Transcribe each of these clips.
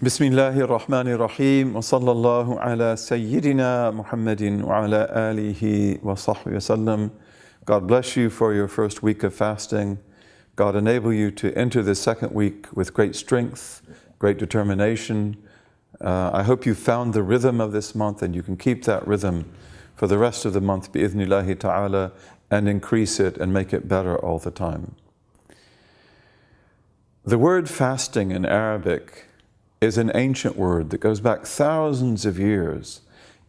Bismillahir Rahmanir Rahim wa sallallahu ala Sayyidina Muhammadin wa ala alihi wa sahbihi wasallam. God bless you for your first week of fasting. God enable you to enter the second week with great strength, great determination. I hope you found the rhythm of this month and you can keep that rhythm for the rest of the month bi'idhnillahi ta'ala and increase it and make it better all the time. The word fasting in Arabic is an ancient word that goes back thousands of years,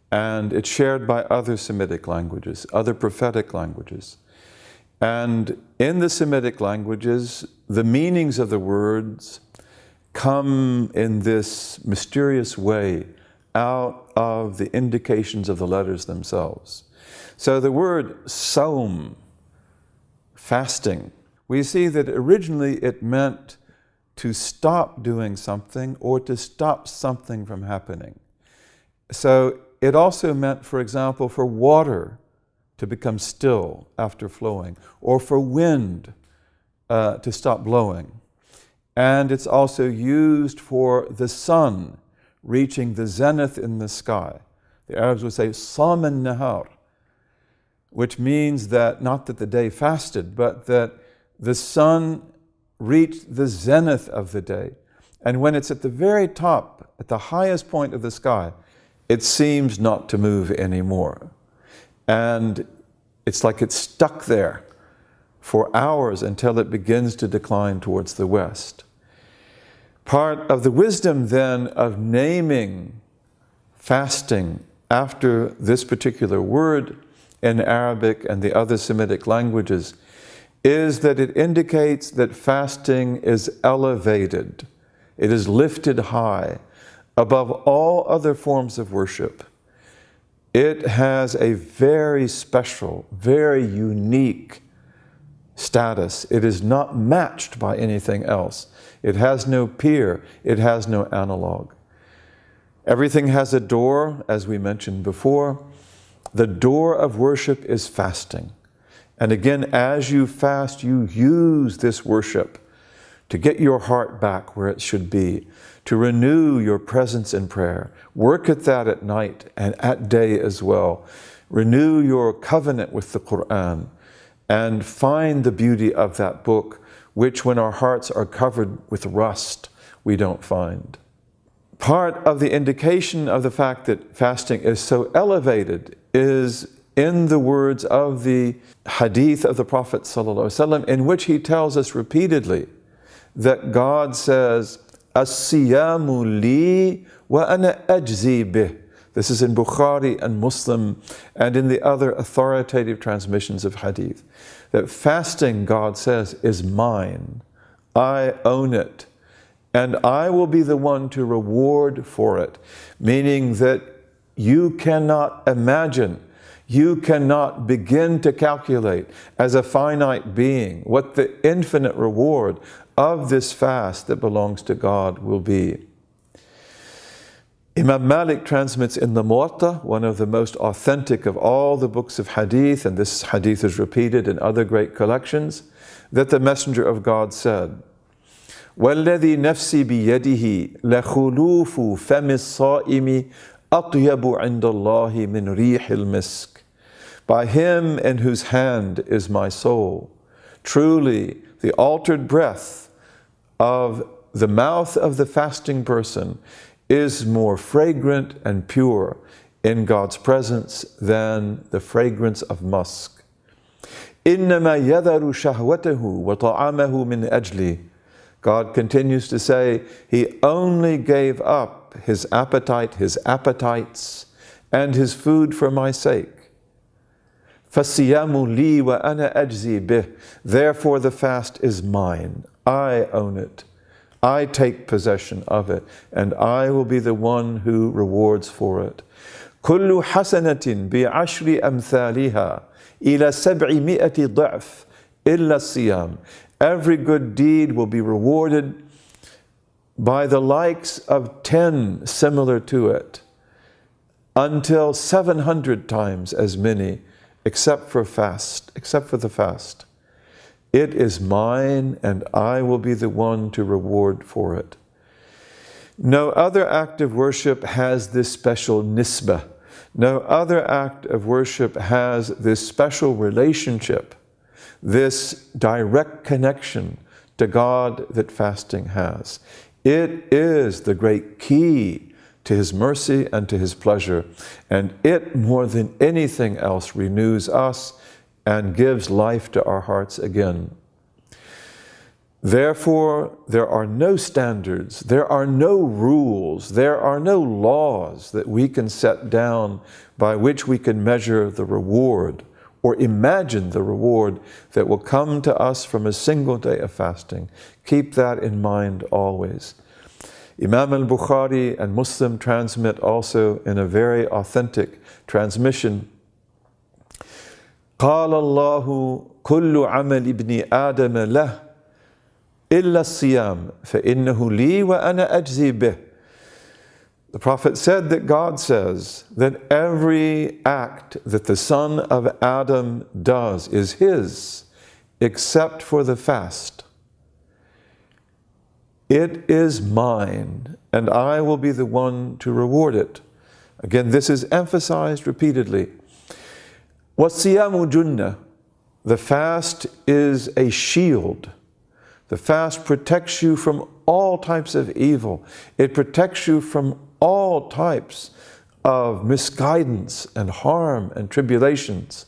and it's shared by other Semitic languages, other prophetic languages. And in the Semitic languages, the meanings of the words come in this mysterious way out of the indications of the letters themselves. So the word sawm, fasting, we see that originally it meant to stop doing something or to stop something from happening. So it also meant, for example, for water to become still after flowing, or for wind to stop blowing. And it's also used for the sun reaching the zenith in the sky. The Arabs would say, Sam al-Nahar, which means that, not that the day fasted, but that the sun reached the zenith of the day. And when it's at the very top, at the highest point of the sky, it seems not to move anymore. And it's like it's stuck there for hours until it begins to decline towards the west. Part of the wisdom then of naming fasting after this particular word in Arabic and the other Semitic languages is that it indicates that fasting is elevated. It is lifted high above all other forms of worship. It has a very special, very unique status. It is not matched by anything else. It has no peer. It has no analog. Everything has a door, as we mentioned before. The door of worship is fasting. And again, as you fast, you use this worship to get your heart back where it should be, to renew your presence in prayer. Work at that at night and at day as well. Renew your covenant with the Quran and find the beauty of that book, which when our hearts are covered with rust, we don't find. Part of the indication of the fact that fasting is so elevated is in the words of the hadith of the Prophet ﷺ, in which he tells us repeatedly that God says, "As-siyamu li wa ana ajzi bih." This is in Bukhari and Muslim and in the other authoritative transmissions of hadith. That fasting, God says, is mine. I own it. And I will be the one to reward for it. Meaning that you cannot imagine, you cannot begin to calculate as a finite being what the infinite reward of this fast that belongs to God will be. Imam Malik transmits in the Muwatta, one of the most authentic of all the books of hadith, and this hadith is repeated in other great collections, that the Messenger of God said, وَالَّذِي نَفْسِي بِيَدِهِ لَخُلُوفُ فَمِ الصَّائِمِ أَطْيَبُ عِنْدَ اللَّهِ مِنْ رِيحِ الْمِسْكِ. By him in whose hand is my soul, truly the altered breath of the mouth of the fasting person is more fragrant and pure in God's presence than the fragrance of musk. إِنَّمَا يَذَرُ شَهْوَتَهُ وَطَعَامَهُ مِنْ أَجْلِي. God continues to say, He only gave up His appetite, His appetites, and His food for my sake. فَالصِّيَامُ لِي وَأَنَا أَجْزِي بِهِ. Therefore the fast is mine. I own it. I take possession of it, and I will be the one who rewards for it. كُلُّ حَسَنَةٍ بِعَشْرِ أَمْثَالِهَا إِلَى 700 ضِعْفٍ إِلَّا الصِّيَامِ. Every good deed will be rewarded by the likes of 10 similar to it, until 700 times as many, except for the fast. It is mine, and I will be the one to reward for it. No other act of worship has this special nisbah. No other act of worship has this special relationship, this direct connection to God that fasting has. It is the great key to His mercy and to His pleasure, and it, more than anything else, renews us and gives life to our hearts again. Therefore, there are no standards, there are no rules, there are no laws that we can set down by which we can measure the reward or imagine the reward that will come to us from a single day of fasting. Keep that in mind always. Imam al-Bukhari and Muslim transmit also in a very authentic transmission, قال الله كل عمل ابن آدم له إلا الصيام فإنه لي وأنا أجزي به. The Prophet said that God says that every act that the son of Adam does is his, except for the fast. It is mine, and I will be the one to reward it. Again, this is emphasized repeatedly. وَالصِّيَامُ جُنَّةٌ. The fast is a shield. The fast protects you from all types of evil. It protects you from all types of misguidance and harm and tribulations.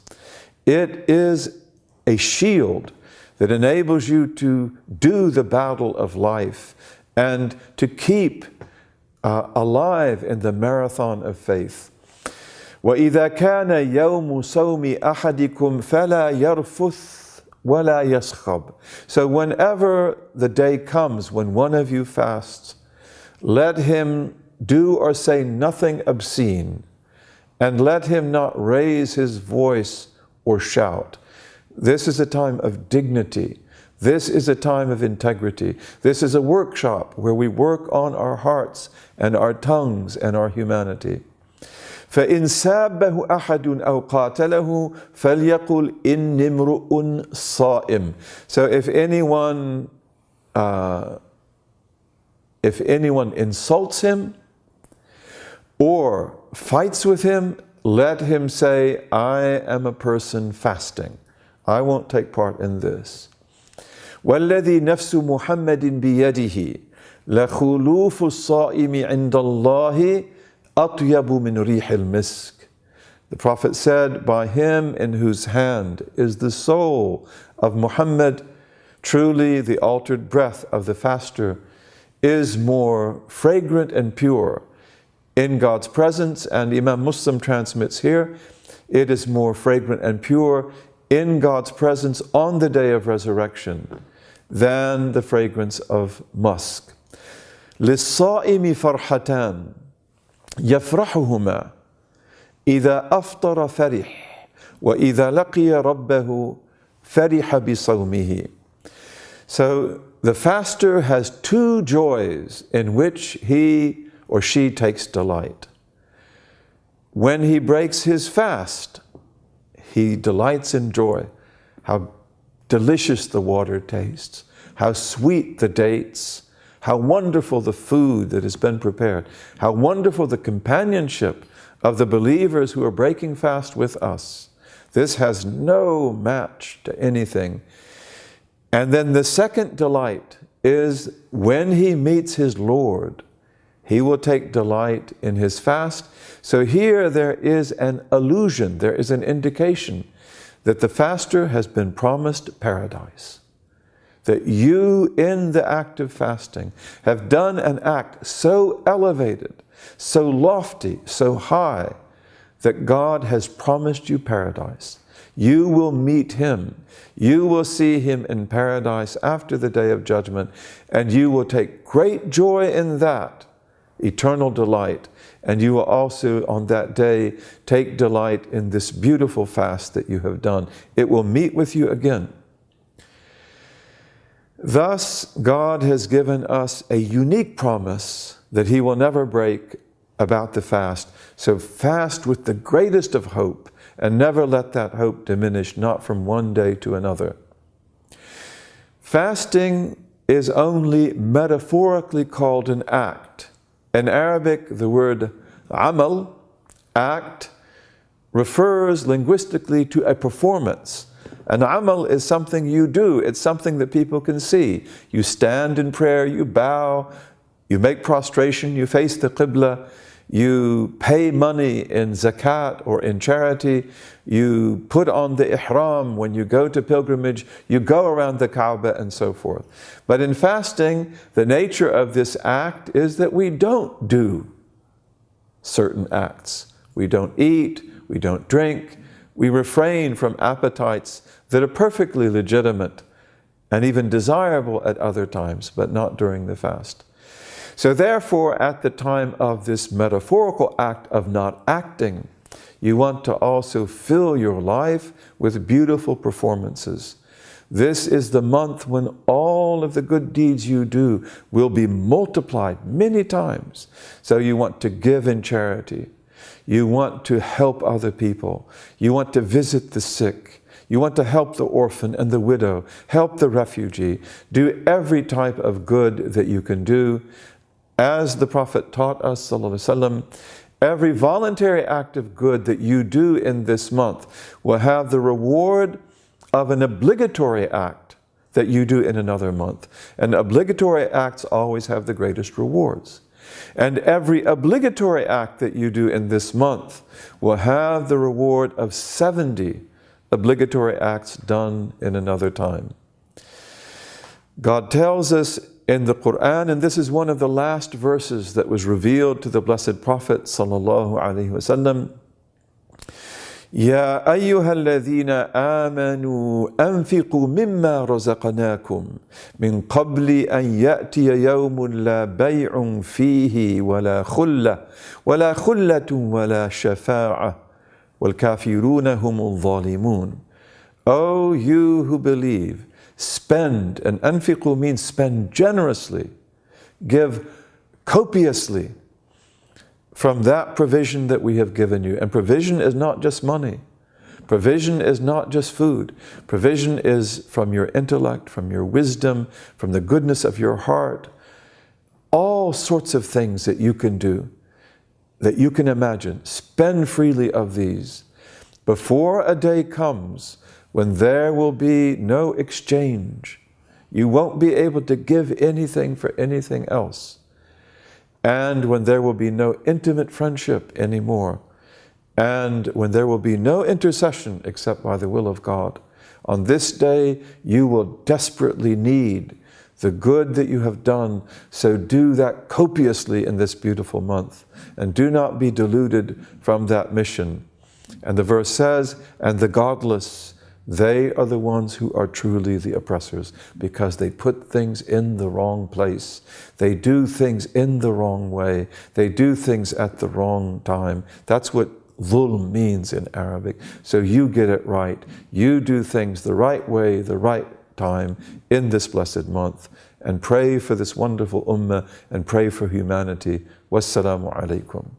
It is a shield that enables you to do the battle of life and to keep alive in the marathon of faith. وَإِذَا كَانَ يَوْمُ صَوْمِ أَحَدِكُمْ فَلَا يَرْفُثْ وَلَا يَسْخَبْ. So whenever the day comes when one of you fasts, let him do or say nothing obscene, and let him not raise his voice or shout. This is a time of dignity. This is a time of integrity. This is a workshop where we work on our hearts and our tongues and our humanity. فَإِنْ سَابَّهُ أَحَدٌ أَوْ قَاتَلَهُ فَلْيَقُلْ إِنِّي امْرُؤٌ صَائِمٌ. So if anyone insults him or fights with him, let him say, I am a person fasting. I won't take part in this. وَالَّذِي نَفْسُ مُحَمَّدٍ بِيَدِهِ لَخُلُوفُ الصَّائِمِ عِنْدَ اللَّهِ أَطْيَبُ مِنْ رِيحِ الْمِسْكِ. The Prophet said, by him in whose hand is the soul of Muhammad, truly the altered breath of the faster is more fragrant and pure in God's presence. And Imam Muslim transmits here, it is more fragrant and pure in God's presence on the day of resurrection than the fragrance of musk. لِلصَّائِمِ فَرْحَتَانِ يَفْرَحُهُمَا إِذَا أَفْطَرَ فَرِحْ وَإِذَا لَقِيَ رَبَّهُ فَرِحَ بِصَوْمِهِ. So the faster has two joys in which he or she takes delight. When he breaks his fast, he delights in joy. How delicious the water tastes, how sweet the dates, how wonderful the food that has been prepared, how wonderful the companionship of the believers who are breaking fast with us. This has no match to anything. And then the second delight is when he meets his Lord, he will take delight in his fast. So here there is an allusion, there is an indication that the faster has been promised paradise. That you, in the act of fasting, have done an act so elevated, so lofty, so high, that God has promised you paradise. You will meet Him. You will see Him in paradise after the day of judgment, and you will take great joy in that, eternal delight. And you will also on that day take delight in this beautiful fast that you have done. It will meet with you again. Thus, God has given us a unique promise that He will never break about the fast. So fast with the greatest of hope and never let that hope diminish, not from one day to another. Fasting is only metaphorically called an act In Arabic, the word amal, act, refers linguistically to a performance. An amal is something you do. It's something that people can see. You stand in prayer, you bow, you make prostration, you face the qibla, you pay money in zakat or in charity, you put on the ihram when you go to pilgrimage, you go around the Kaaba and so forth. But in fasting, the nature of this act is that we don't do certain acts. We don't eat, we don't drink, we refrain from appetites that are perfectly legitimate and even desirable at other times, but not during the fast. So therefore, at the time of this metaphorical act of not acting, you want to also fill your life with beautiful performances. This is the month when all of the good deeds you do will be multiplied many times. So you want to give in charity. You want to help other people. You want to visit the sick. You want to help the orphan and the widow, help the refugee. Do every type of good that you can do. As the Prophet taught us, sallallahu alaihi wasallam, every voluntary act of good that you do in this month will have the reward of an obligatory act that you do in another month. And obligatory acts always have the greatest rewards. And every obligatory act that you do in this month will have the reward of 70 obligatory acts done in another time. God tells us in the Quran, and this is one of the last verses that was revealed to the Blessed Prophet sallallahu alaihi wasallam, يا أيها الذين آمنوا أنفقوا مما رزقناكم من قبل أن يأتي يوم لا بيع فيه ولا خلة ولا شفاعة والكافرون هم الظالمون. O you who believe, spend, and أنفقوا means spend generously, give copiously from that provision that we have given you. And provision is not just money. Provision is not just food. Provision is from your intellect, from your wisdom, from the goodness of your heart. All sorts of things that you can do, that you can imagine. Spend freely of these before a day comes when there will be no exchange. You won't be able to give anything for anything else. And when there will be no intimate friendship anymore, and when there will be no intercession except by the will of God. On this day, you will desperately need the good that you have done, so do that copiously in this beautiful month, and do not be deluded from that mission. And the verse says, and the godless, they are the ones who are truly the oppressors, because they put things in the wrong place. They do things in the wrong way. They do things at the wrong time. That's what dhulm means in Arabic. So you get it right. You do things the right way, the right time in this blessed month, and pray for this wonderful ummah and pray for humanity. Wassalamu alaikum.